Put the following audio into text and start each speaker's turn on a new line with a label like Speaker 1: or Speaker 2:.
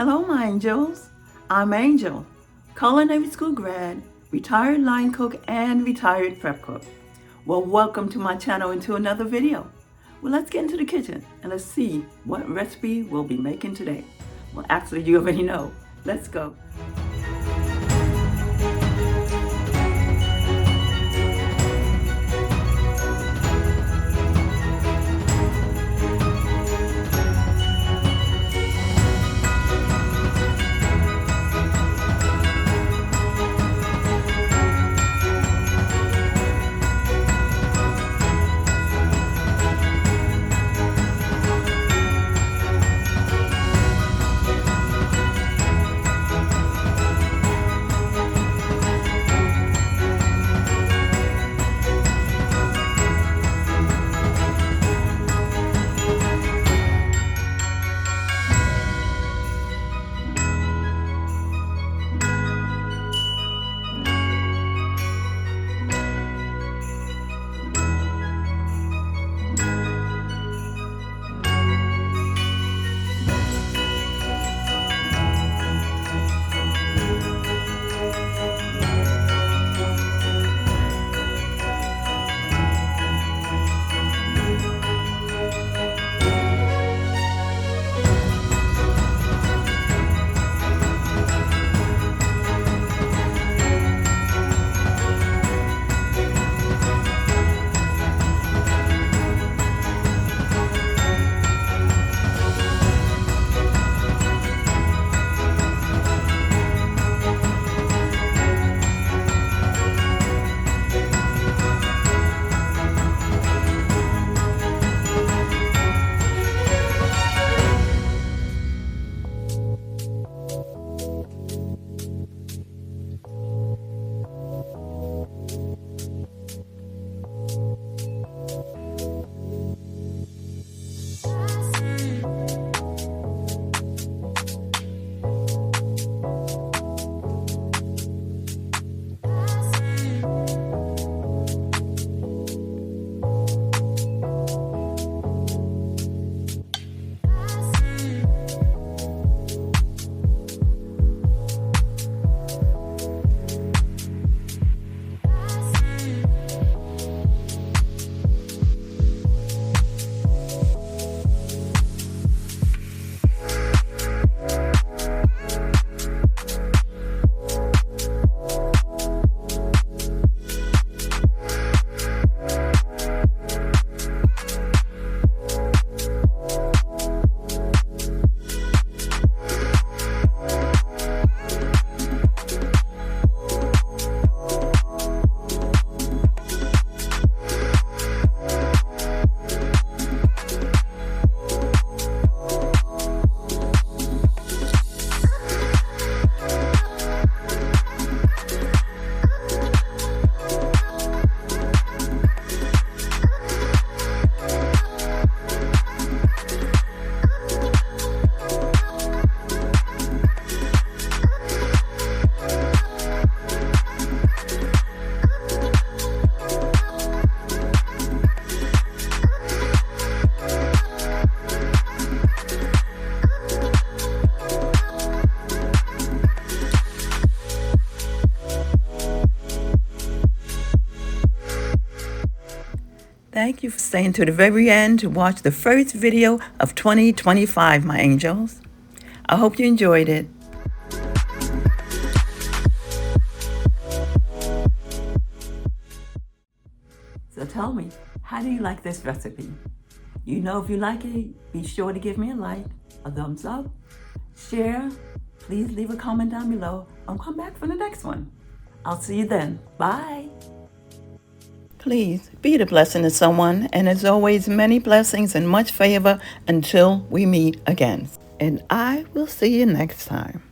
Speaker 1: Hello, my angels. I'm Angel, culinary school grad, retired line cook, and retired prep cook. Well, welcome to my channel and to another video. Well, let's get into the kitchen and let's see what recipe we'll be making today. Well, actually, you already know. Let's go. Thank you for staying to the very end to watch the first video of 2025, my angels. I hope you enjoyed it. So tell me, how do you like this recipe? You know, if you like it, be sure to give me a like, a thumbs up, share, please leave a comment down below. I'll come back for the next one. I'll see you then. Bye. Please be the blessing to someone, and as always, many blessings and much favor until we meet again. And I will see you next time.